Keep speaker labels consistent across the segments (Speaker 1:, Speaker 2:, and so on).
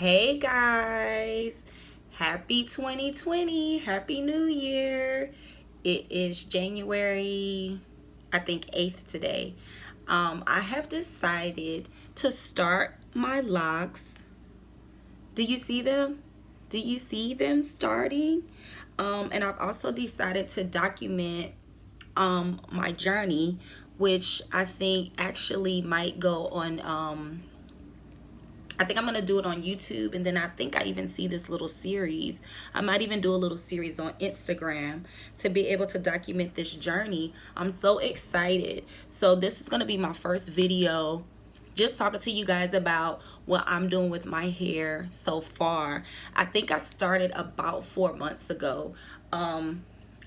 Speaker 1: Hey guys, happy 2020, happy new year. It is January, I think 8th today. I have decided to start my locs. Do you see them? Do you see them starting? And I've also decided to document my journey, which I think actually might go on I think I'm gonna do it on YouTube, and then I think I even see this little series. I might even do a little series on Instagram to be able to document this journey. I'm so excited. So this is gonna be my first video, just talking to you guys about what I'm doing with my hair so far. I think I started about 4 months ago. I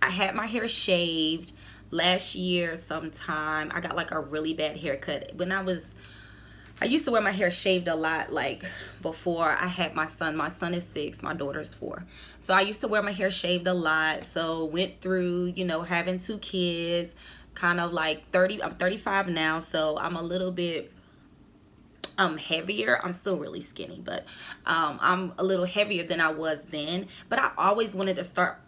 Speaker 1: had my hair shaved last year sometime. I got like a really bad haircut when I used to wear my hair shaved a lot, like before I had my son. My son is 6, my daughter's 4. So I used to wear my hair shaved a lot. So went through, having 2 kids, kind of like 30. I'm 35 now, so I'm a little bit heavier. I'm still really skinny, but I'm a little heavier than I was then. But I always wanted to start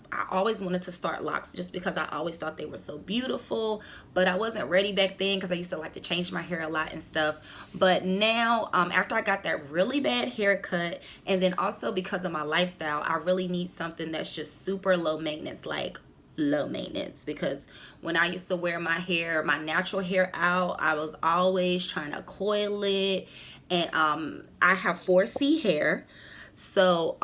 Speaker 1: locs just because I always thought they were so beautiful, but I wasn't ready back then because I used to like to change my hair a lot and stuff. But now, after I got that really bad haircut, and then also because of my lifestyle, I really need something that's just super low maintenance, like low maintenance, because when I used to wear my hair, my natural hair out, I was always trying to coil it. And I have 4C hair, so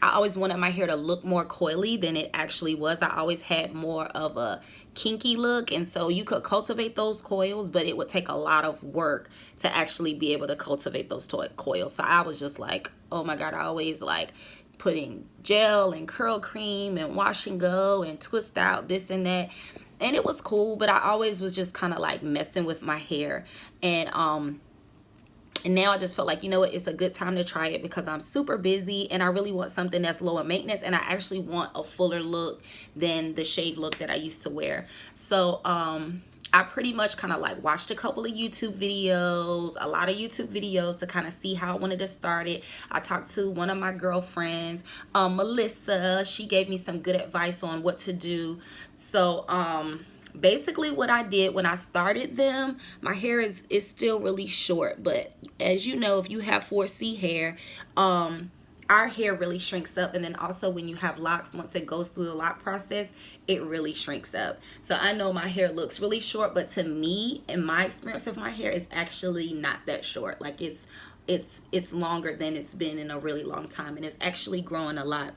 Speaker 1: I always wanted my hair to look more coily than it actually was. I always had more of a kinky look, and so you could cultivate those coils, but it would take a lot of work to actually be able to cultivate those coils. So I was just like, oh my God, I always like putting gel and curl cream and wash and go and twist out this and that. And it was cool, but I always was just kind of like messing with my hair. And now I just felt like, you know what, it's a good time to try it because I'm super busy and I really want something that's lower maintenance, and I actually want a fuller look than the shave look that I used to wear. So I pretty much kind of like watched a couple of YouTube videos, a lot of YouTube videos to kind of see how I wanted to start it. I talked to one of my girlfriends, Melissa. She gave me some good advice on what to do. So basically what I did when I started them, my hair is still really short, but as you know, if you have 4C hair, our hair really shrinks up. And then also when you have locs, once it goes through the lock process, it really shrinks up. So I know my hair looks really short, but to me, in my experience of my hair, is actually not that short. Like it's longer than it's been in a really long time, and it's actually growing a lot.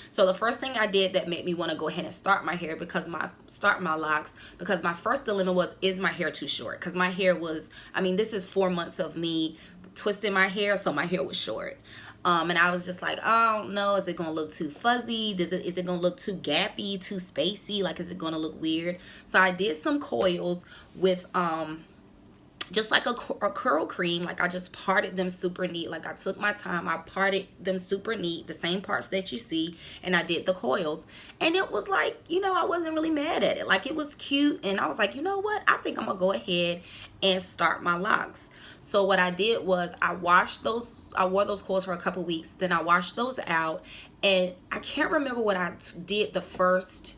Speaker 1: So the first thing I did that made me want to go ahead and start my locs, because my first dilemma was, is my hair too short? Because my hair was, this is 4 months of me twisting my hair, so my hair was short. And I was just like, I don't know, is it going to look too fuzzy? Is it going to look too gappy, too spacey? Like, is it going to look weird? So I did some coils with, just like a curl cream. Like I just parted them super neat. Like I took my time, I parted them super neat, the same parts that you see, and I did the coils. And it was like, I wasn't really mad at it. Like it was cute, and I was like, you know what, I think I'm gonna go ahead and start my locs. So what I did was I wore those coils for a couple weeks, then I washed those out, and I can't remember what I did the first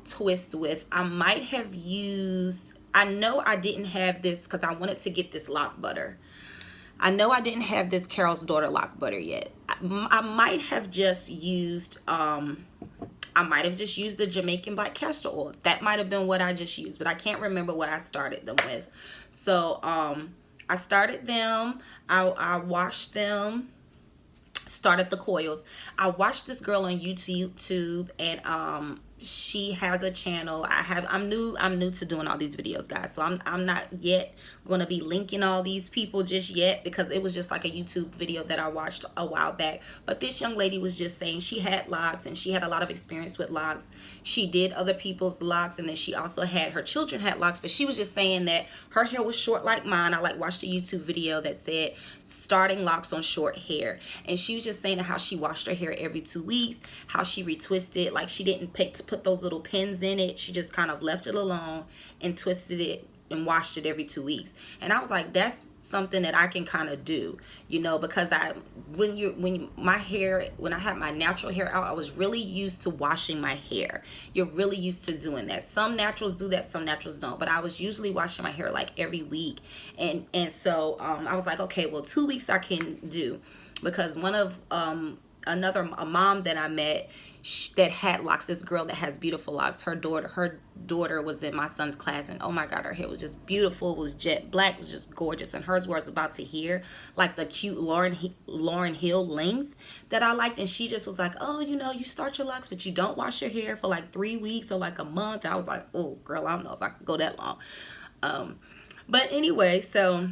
Speaker 1: twist with. I might have used, I know I didn't have this because I wanted to get this lock butter. I know I didn't have this Carol's Daughter lock butter yet. I might have just used the Jamaican black castor oil. That might have been what I just used, but I can't remember what I started them with. So I started them, I washed them, started the coils. I watched this girl on YouTube, and she has a channel. I'm new to doing all these videos, guys, so I'm not yet going to be linking all these people just yet, because it was just like a YouTube video that I watched a while back. But this young lady was just saying she had locs and she had a lot of experience with locs. She did other people's locs, and then she also had, her children had locs, but she was just saying that her hair was short like mine. I like watched a YouTube video that said starting locs on short hair, and she was just saying how she washed her hair every 2 weeks, how she retwisted, like she didn't put those little pins in it. She just kind of left it alone and twisted it and washed it every 2 weeks. And I was like, that's something that I can kind of do, you know, because when I had my natural hair out, I was really used to washing my hair. You're really used to doing that. Some naturals do that, some naturals don't, but I was usually washing my hair like every week. And so I was like, okay, well, 2 weeks I can do, because one of a mom that I met that had locks, this girl that has beautiful locks, her daughter was in my son's class, and oh my God, her hair was just beautiful. It was jet black, it was just gorgeous, and hers was about to hear like the cute Lauryn Hill length that I liked. And she just was like, oh, you know, you start your locks, but you don't wash your hair for like 3 weeks or like a month. I was like, oh girl, I don't know if I could go that long. But anyway, so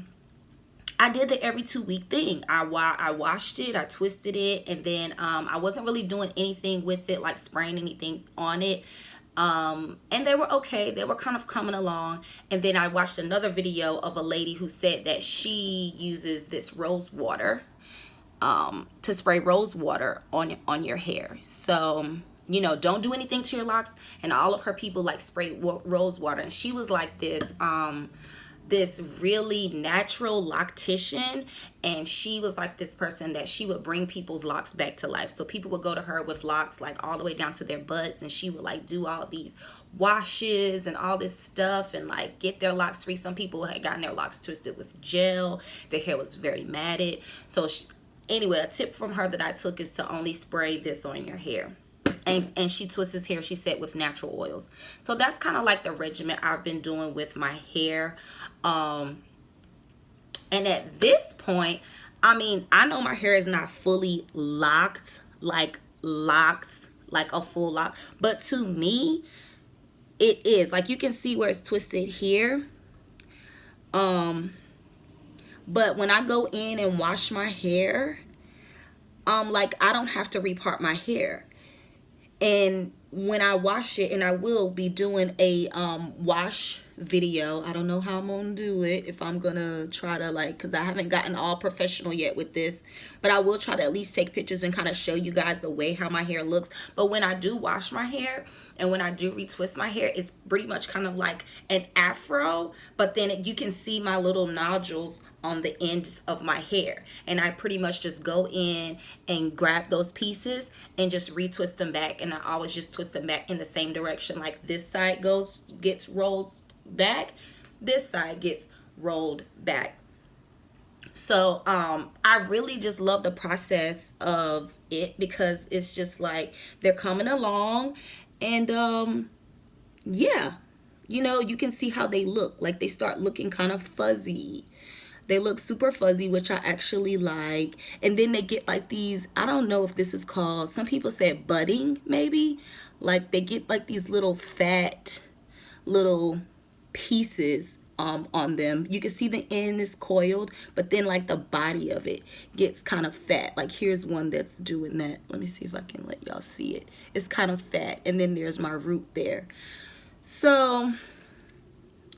Speaker 1: I did the every 2 week thing. I washed it, I twisted it, and then I wasn't really doing anything with it, like spraying anything on it. And they were okay. They were kind of coming along. And then I watched another video of a lady who said that she uses this rose water to spray rose water on your hair. So, you know, don't do anything to your locks. And all of her people like spray rose water. And she was like this really natural loctician, and she was like this person that she would bring people's locks back to life. So people would go to her with locks like all the way down to their butts, and she would like do all these washes and all this stuff and like get their locks free. Some people had gotten their locks twisted with gel. Their hair was very matted. So anyway, a tip from her that I took is to only spray this on your hair. And she twists his hair, she said, with natural oils. So that's kind of like the regimen I've been doing with my hair. And at this point, I mean, I know my hair is not fully locked like a full lock. But to me, it is. Like, you can see where it's twisted here. But when I go in and wash my hair, like, I don't have to repart my hair. And when I wash it, and I will be doing a wash video. I don't know how I'm gonna do it, if I'm gonna try to like, because I haven't gotten all professional yet with this, but I will try to at least take pictures and kind of show you guys the way how my hair looks. But when I do wash my hair and when I do retwist my hair, it's pretty much kind of like an afro, but then you can see my little nodules on the ends of my hair, and I pretty much just go in and grab those pieces and just retwist them back. And I always just twist them back in the same direction. Like, this side gets rolled back, this side gets rolled back. So I really just love the process of it, because it's just like they're coming along, and yeah, you know, you can see how they look. Like, they start looking kind of fuzzy. They look super fuzzy, which I actually like. And then they get like these, I don't know if this is called, some people said budding, maybe. Like, they get like these little fat little pieces on them. You can see the end is coiled, but then like the body of it gets kind of fat. Like, here's one that's doing that. Let me see if I can let y'all see it. It's kind of fat, and then there's my root there. So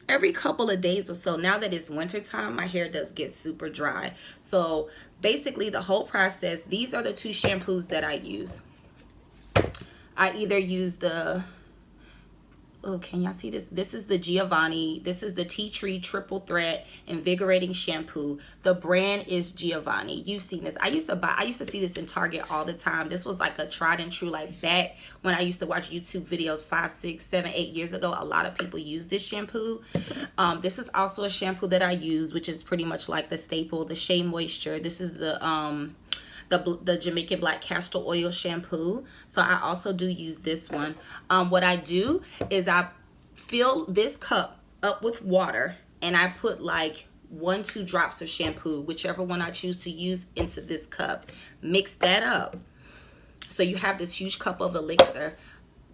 Speaker 1: every couple of days or so, now that it's winter time, my hair does get super dry. So basically the whole process, these are the two shampoos that I use. I either use the, oh, can y'all see this? This is the Giovanni. This is the Tea Tree Triple Threat Invigorating Shampoo. The brand is Giovanni. You've seen this. I used to see this in Target all the time. This was like a tried and true, like back when I used to watch YouTube videos 5, 6, 7, 8 years ago. A lot of people use this shampoo. This is also a shampoo that I use, which is pretty much like the staple, the Shea Moisture. This is the Jamaican Black Castor Oil shampoo. So I also do use this one. What I do is I fill this cup up with water, and I put like 1-2 drops of shampoo, whichever one I choose to use, into this cup. Mix that up. So you have this huge cup of elixir.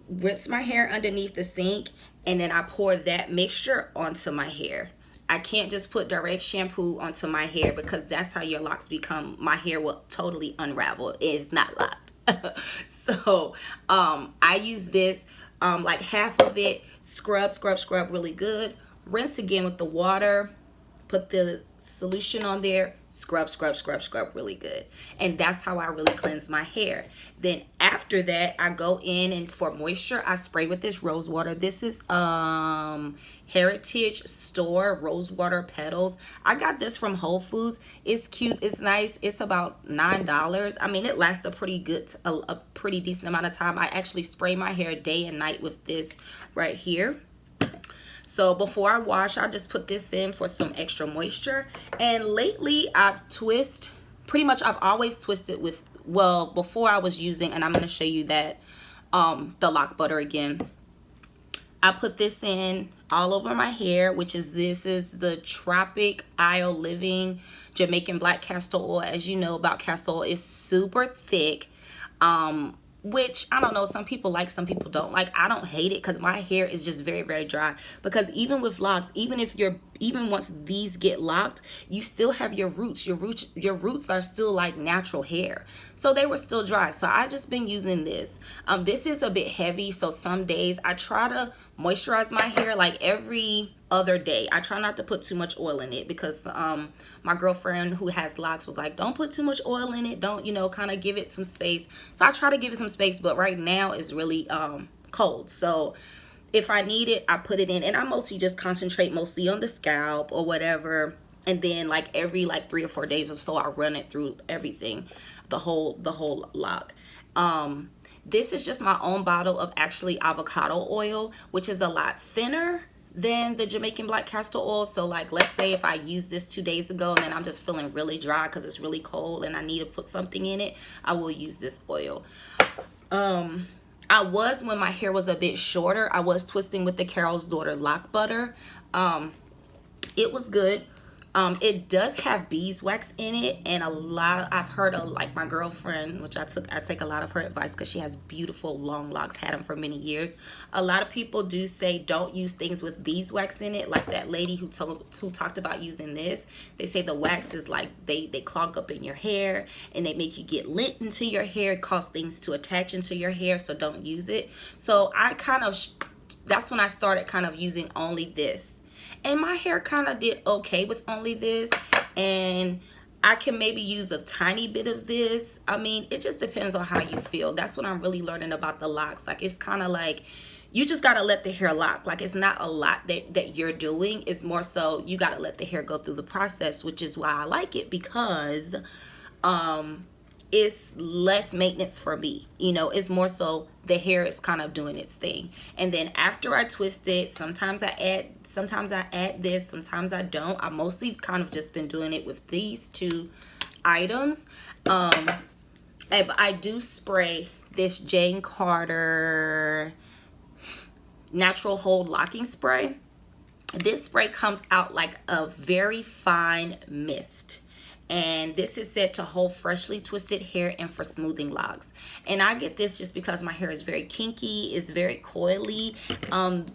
Speaker 1: Rinse my hair underneath the sink, and then I pour that mixture onto my hair. I can't just put direct shampoo onto my hair, because that's how your locks become. My hair will totally unravel. It is not locked. So I use this, like half of it, scrub really good. Rinse again with the water. Put the solution on there. scrub, scrub, scrub, scrub really good. And that's how I really cleanse my hair. Then after that, I go in and for moisture, I spray with this rose water. This is Heritage Store Rose Water Petals. I got this from Whole Foods. It's cute, it's nice. It's about $9. I mean, it lasts a pretty decent amount of time. I actually spray my hair day and night with this right here. So before I wash, I'll just put this in for some extra moisture. And lately I've always twisted with, well, before I was using, and I'm going to show you that, the lock butter again. I put this in all over my hair, this is the Tropic Isle Living Jamaican Black Castor Oil. As you know about castor oil, it's super thick. Which I don't know, some people like, some people don't like. I don't hate it because my hair is just very, very dry. Because even with locks, even once these get locked, you still have your roots. Your roots are still like natural hair, so they were still dry. So I just been using this. This is a bit heavy, so some days I try to moisturize my hair like every other day. I try not to put too much oil in it because my girlfriend who has locks was like, don't put too much oil in it, don't, kind of give it some space. So I try to give it some space, but right now it's really cold, so if I need it, I put it in, and I mostly just concentrate mostly on the scalp or whatever, and then like every 3 or 4 days or so I run it through everything, the whole lock. This is just my own bottle of actually avocado oil, which is a lot thinner than the Jamaican Black Castor Oil. So like, let's say if I used this 2 days ago and then I'm just feeling really dry because it's really cold and I need to put something in it, I will use this oil. When my hair was a bit shorter, I was twisting with the Carol's Daughter lock butter. It was good. It does have beeswax in it, and I've heard of, like, my girlfriend, which I take a lot of her advice because she has beautiful long locks, had them for many years. A lot of people do say don't use things with beeswax in it, like that lady who talked about using this. They say the wax is like, they clog up in your hair and they make you get lint into your hair, cause things to attach into your hair, so don't use it. So that's when I started kind of using only this. And my hair kind of did okay with only this. And I can maybe use a tiny bit of this. I mean, it just depends on how you feel. That's what I'm really learning about the locks. Like, it's kind of like, you just got to let the hair lock. Like, it's not a lot that you're doing. It's more so you got to let the hair go through the process, which is why I like it, because it's less maintenance for me. It's more so the hair is kind of doing its thing. And then after I twist it, sometimes I add this, sometimes I don't. I mostly kind of just been doing it with these two items. I do spray this Jane Carter Natural Hold Locking Spray. This spray comes out like a very fine mist. And this is said to hold freshly twisted hair and for smoothing locks. And I get this just because my hair is very kinky, it's very coily.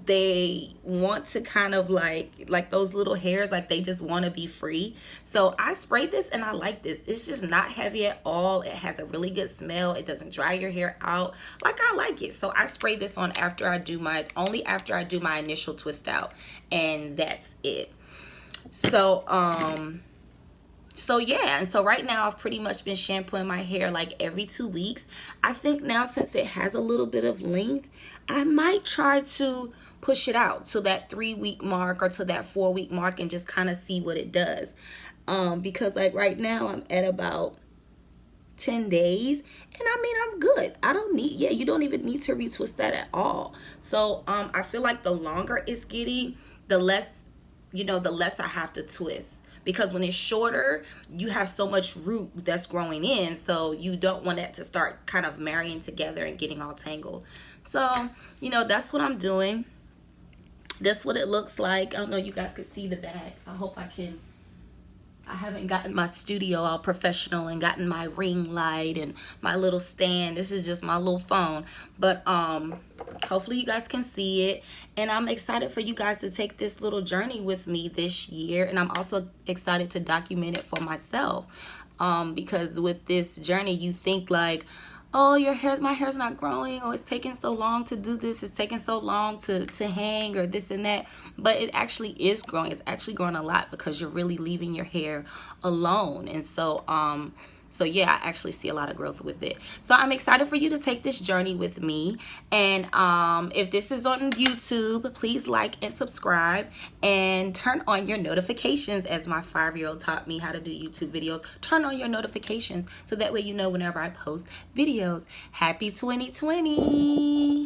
Speaker 1: They want to kind of like those little hairs, like they just want to be free. So I spray this and I like this. It's just not heavy at all. It has a really good smell. It doesn't dry your hair out. Like, I like it. So I spray this on only after I do my initial twist out, and that's it. So yeah, and so right now I've pretty much been shampooing my hair like every 2 weeks. I think now, since it has a little bit of length, I might try to push it out to that 3-week mark or to that 4-week mark and just kind of see what it does. Because like right now I'm at about 10 days, and I mean, I'm good. You don't even need to retwist that at all. So I feel like the longer it's getting, the less I have to twist. Because when it's shorter, you have so much root that's growing in, so you don't want that to start kind of marrying together and getting all tangled. So, that's what I'm doing. That's what it looks like. I don't know, you guys can see the back. I hope I can. I haven't gotten my studio all professional and gotten my ring light and my little stand. This is just my little phone. But hopefully you guys can see it. And I'm excited for you guys to take this little journey with me this year. And I'm also excited to document it for myself. Because with this journey, you think like, oh, my hair's not growing, or it's taking so long to do this, it's taking so long to hang, or this and that. But it actually is growing. It's actually growing a lot because you're really leaving your hair alone. And so yeah, I actually see a lot of growth with it. So I'm excited for you to take this journey with me. And if this is on YouTube, please like and subscribe and turn on your notifications, as my 5-year-old taught me how to do YouTube videos. Turn on your notifications so that way you know whenever I post videos. Happy 2020.